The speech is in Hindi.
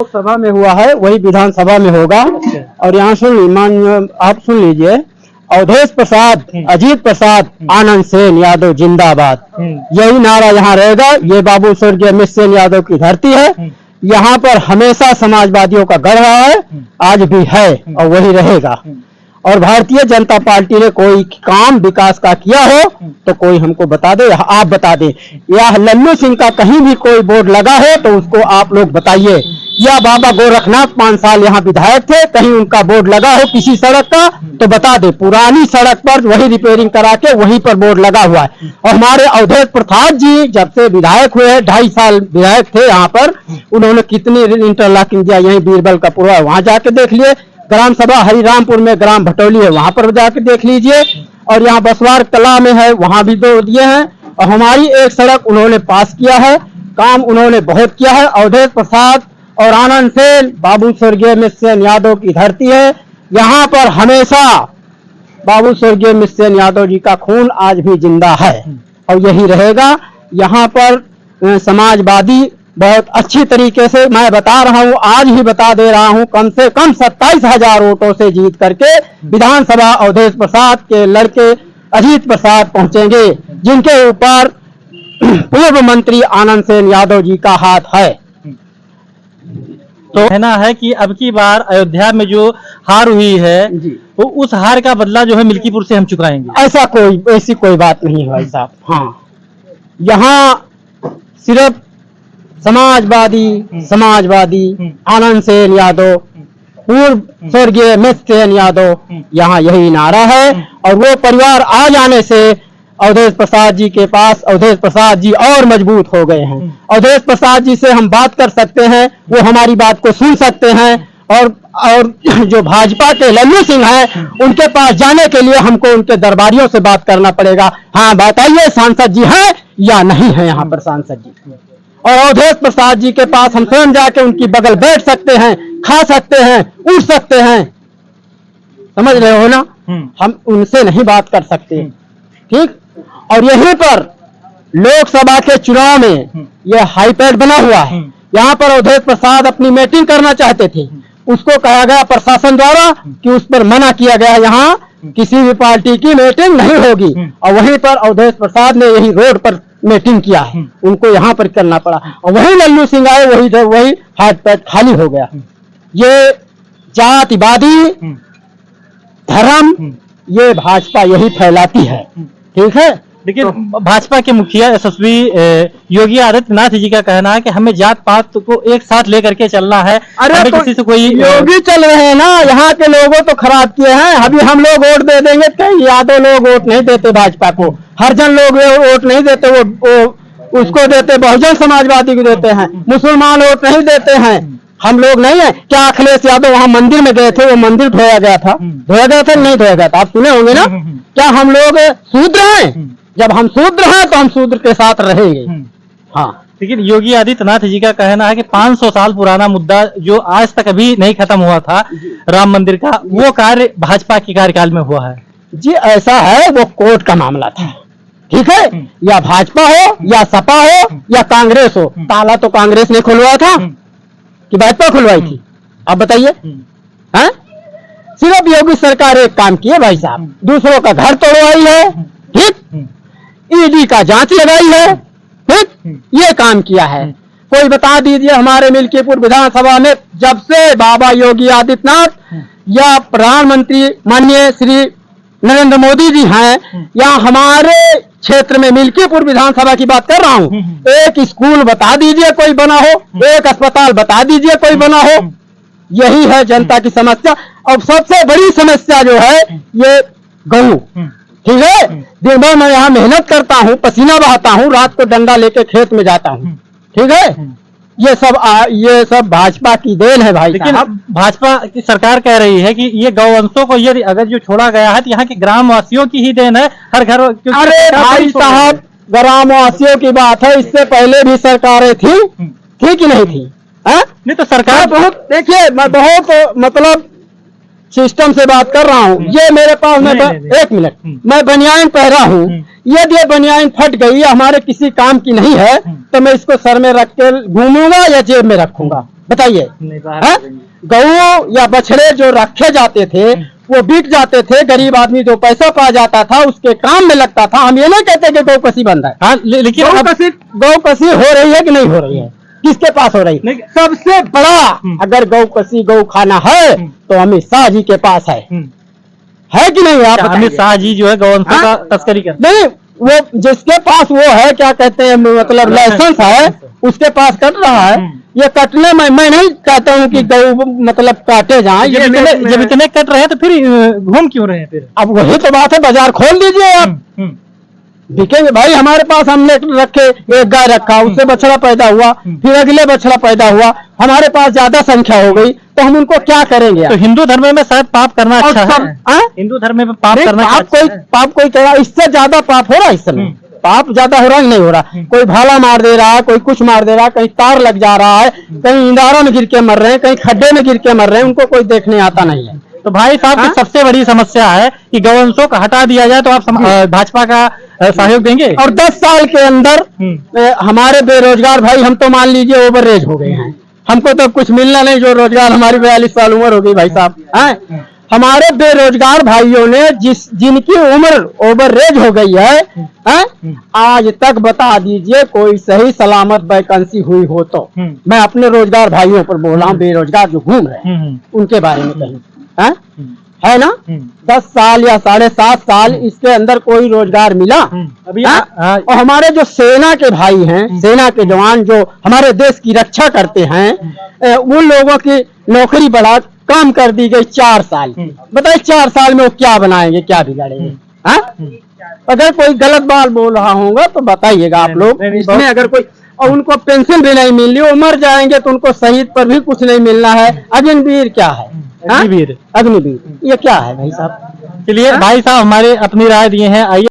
लोकसभा में हुआ है वही विधानसभा में होगा। और यहाँ आप सुन लीजिए, अवधेश प्रसाद, अजीत प्रसाद, आनंद सेन यादव जिंदाबाद, यही नारा यहाँ रहेगा। ये बाबू स्वर्गीय अमित सेन यादव की धरती है, यहाँ पर हमेशा समाजवादियों का गढ़ रहा है, आज भी है और वही रहेगा। और भारतीय जनता पार्टी ने कोई काम विकास का किया हो तो कोई हमको बता दे, आप बता दें, या लल्लू सिंह का कहीं भी कोई बोर्ड लगा हो तो उसको आप लोग बताइए, या बाबा गोरखनाथ 5 साल यहाँ विधायक थे, कहीं उनका बोर्ड लगा हो किसी सड़क का तो बता दे। पुरानी सड़क पर वही रिपेयरिंग करा के वहीं पर बोर्ड लगा हुआ है। और हमारे अवधेश प्रसाद जी जब से विधायक हुए, 2.5 साल विधायक थे यहाँ पर, उन्होंने कितनी इंटरलॉकिंग दिया, यही बीरबल का पुरवा, वहां जाके देख लिए। ग्राम सभा हरिरामपुर में ग्राम भटौली है, वहां पर जाके देख लीजिए। और यहाँ बसवार कला में है, वहां भी 2 दिए हैं। और हमारी एक सड़क उन्होंने पास किया है, काम उन्होंने बहुत किया है। अवधेश प्रसाद और आनंद सेन, बाबू स्वर्गीय अमित सेन यादव की धरती है, यहाँ पर हमेशा बाबू स्वर्गीय अमित सेन यादव जी का खून आज भी जिंदा है और यही रहेगा। यहाँ पर समाजवादी बहुत अच्छी तरीके से, मैं बता रहा हूँ, आज ही बता दे रहा हूँ, कम से कम 27,000 वोटों से जीत करके विधानसभा अवधेश प्रसाद के लड़के अजीत प्रसाद पहुंचेंगे, जिनके ऊपर पूर्व मंत्री आनंद सेन यादव जी का हाथ है। तो कहना है कि अब की बार अयोध्या में जो हार हुई है वो उस हार का बदला जो है मिल्कीपुर से हम चुकाएंगे। ऐसी कोई बात नहीं है भाई साहब। हाँ, यहाँ सिर्फ समाजवादी आनंद सेन यादव, पूर्व स्वर्गीय अमित सेन यादव, यहाँ यही नारा है। और वो परिवार आ जाने से अवधेश प्रसाद जी के पास, अवधेश प्रसाद जी और मजबूत हो गए हैं। अवधेश प्रसाद जी से हम बात कर सकते हैं, वो हमारी बात को सुन सकते हैं। और जो भाजपा के लल्लू सिंह हैं, उनके पास जाने के लिए हमको उनके दरबारियों से बात करना पड़ेगा। हाँ, बताइए सांसद जी हैं या नहीं है यहाँ पर सांसद जी। और अवधेश प्रसाद जी के पास हम स्वयं जाके उनकी बगल बैठ सकते हैं, खा सकते हैं, उठ सकते हैं, समझ रहे हो ना। हम उनसे नहीं बात कर सकते, ठीक। और यहीं पर लोकसभा के चुनाव में यह हाईपैड बना हुआ है, यहाँ पर अवधेश प्रसाद अपनी मीटिंग करना चाहते थे, उसको कहा गया प्रशासन द्वारा कि उस पर मना किया गया, यहाँ किसी भी पार्टी की मीटिंग नहीं होगी। और वहीं पर अवधेश प्रसाद ने यही रोड पर मीटिंग किया है, उनको यहाँ पर करना पड़ा। और वही लल्लू सिंह आए, वही हाथ पैर खाली हो गया। ये जातिवादी धर्म, ये भाजपा यही फैलाती है, ठीक है। लेकिन भाजपा के मुखिया यशस्वी योगी आदित्यनाथ जी का कहना है कि हमें जात पात को एक साथ लेकर के चलना है। अरे तो किसी से कोई योगी चल रहे हैं ना, यहाँ के लोगों तो खराब किए हैं। अभी हम लोग वोट दे देंगे, कई यादव लोग वोट नहीं देते भाजपा को, हरिजन लोग वोट नहीं देते, वो उसको देते, बहुजन समाजवादी को देते हैं, मुसलमान वोट नहीं देते हैं। हम लोग नहीं है क्या? अखिलेश यादव वहाँ मंदिर में गए थे, वो मंदिर धोया गया था, नहीं धोया गया था, आप सुने होंगे ना। क्या हम लोग शूद्र हैं? जब हम शूद्र हैं तो हम शूद्र के साथ रहेंगे। हाँ, लेकिन योगी आदित्यनाथ जी का कहना है कि 500 साल पुराना मुद्दा जो आज तक अभी नहीं खत्म हुआ था, राम मंदिर का, वो कार्य भाजपा के कार्यकाल में हुआ है। जी ऐसा है, वो कोर्ट का मामला था, ठीक है। या भाजपा हो या सपा हो या कांग्रेस हो, ताला तो कांग्रेस ने खुलवाया था कि भाजपा खुलवाई थी? आप बताइए। हैं? सिर्फ योगी सरकार एक काम की है भाई साहब, दूसरों का घर तोड़वाई है, ठीक, ईडी का जांच लगाई है, ठीक, ये काम किया है। कोई बता दीजिए हमारे मिल्कीपुर विधानसभा में जब से बाबा योगी आदित्यनाथ या प्रधानमंत्री माननीय श्री नरेंद्र मोदी जी हैं, या हमारे क्षेत्र में मिल्कीपुर विधानसभा की बात कर रहा हूं, एक स्कूल बता दीजिए कोई बना हो, एक अस्पताल बता दीजिए कोई बना हो। यही है जनता की समस्या। और सबसे बड़ी समस्या जो है ये गऊ, ठीक है। दिन भर मैं यहाँ मेहनत करता हूँ, पसीना बहाता हूँ, रात को डंडा लेके खेत में जाता हूँ, ठीक है। ये सब भाजपा की देन है भाई। लेकिन भाजपा की सरकार कह रही है कि ये गौवंशों को यदि अगर जो छोड़ा गया है तो यहाँ के ग्रामवासियों की ही देन है, हर घर। अरे भाई साहब, ग्रामवासियों की बात है, इससे पहले भी सरकारें थी कि नहीं थी? नहीं तो सरकार बहुत, देखिए मैं बहुत मतलब सिस्टम से बात कर रहा हूँ। ये मेरे पास में एक मिनट, मैं बनियान पहरा हूँ, यदि ये बनियान फट गई, हमारे किसी काम की नहीं है, तो मैं इसको सर में रख के घूमूंगा या जेब में रखूंगा? बताइए। नहीं, बाहर हाँ? करेंगे। गऊ या बछड़े जो रखे जाते थे वो बिक जाते थे, गरीब आदमी जो पैसा पा जाता था उसके काम में लगता था। हम ये नहीं कहते कि गौ कसी बंद है, हाँ, लेकिन गौ कसी हो रही है कि नहीं हो रही है, किसके पास हो रही है? नहीं। सबसे बड़ा अगर गौ कसी गौ खाना है तो अमित शाह जी के पास है कि नहीं? आप अमित शाह जी जो है गौवंशों हाँ? का तस्करी कर नहीं, वो जिसके पास वो है क्या कहते हैं मतलब लाइसेंस है उसके पास कट रहा है। ये कटने में मैं नहीं कहता हूँ कि गौ मतलब काटे जाए, जब इतने कट रहे हैं तो फिर घूम क्यों रहे हैं फिर? अब वही तो बात है, बाजार खोल दीजिए आप, बिकेंगे भाई। हमारे पास हमने रखे, एक गाय रखा, उससे बछड़ा पैदा हुआ, फिर अगले बछड़ा पैदा हुआ, हमारे पास ज्यादा संख्या हो गई तो हम उनको क्या करेंगे? तो हिंदू धर्म में शायद पाप करना अच्छा है। हिंदू धर्म में पाप करना पाप कोई कह रहा, इससे ज्यादा पाप हो रहा है इस समय। पाप ज्यादा हो रहा है नहीं हो रहा? कोई भाला मार दे रहा है, कोई कुछ मार दे रहा है, कहीं तार लग जा रहा है, कहीं इंदारों में गिर के मर रहे हैं, कहीं खड्डे में गिर के मर रहे हैं, उनको कोई देखने आता नहीं है। तो भाई साहब की सबसे बड़ी समस्या है कि गौवंशों को हटा दिया जाए, तो आप भाजपा का सहयोग देंगे? और 10 साल के अंदर हमारे बेरोजगार भाई, हम तो मान लीजिए ओवरएज हो गए हैं, हमको तो कुछ मिलना नहीं जो रोजगार, हमारी 42 साल उम्र हो गई भाई साहब हैं। हमारे बेरोजगार भाइयों ने जिनकी उम्र ओवरएज हो गई है, आज तक बता दीजिए कोई सही सलामत वैकेंसी हुई हो तो। मैं अपने रोजगार भाइयों पर बोल रहा हूँ, बेरोजगार जो घूम रहे हैं उनके बारे में कहीं है ना? 10 साल या 7.5 साल इसके अंदर कोई रोजगार मिला अभी? और हमारे जो सेना के भाई हैं, सेना के जवान जो हमारे देश की रक्षा करते हैं, उन लोगों की नौकरी बढ़ा कम कर दी गई 4 साल। बताइए 4 साल में वो क्या बनाएंगे, क्या बिगाड़ेंगे? अगर कोई गलत बात बोल रहा होगा तो बताइएगा आप लोग। इसमें अगर कोई, और उनको पेंशन भी नहीं मिल रही, वो मर जाएंगे तो उनको शहीद पर भी कुछ नहीं मिलना है। अग्निवीर क्या है? अग्निवीर ये क्या है भाई साहब? चलिए भाई साहब हमारे अपनी राय दिए हैं, आइए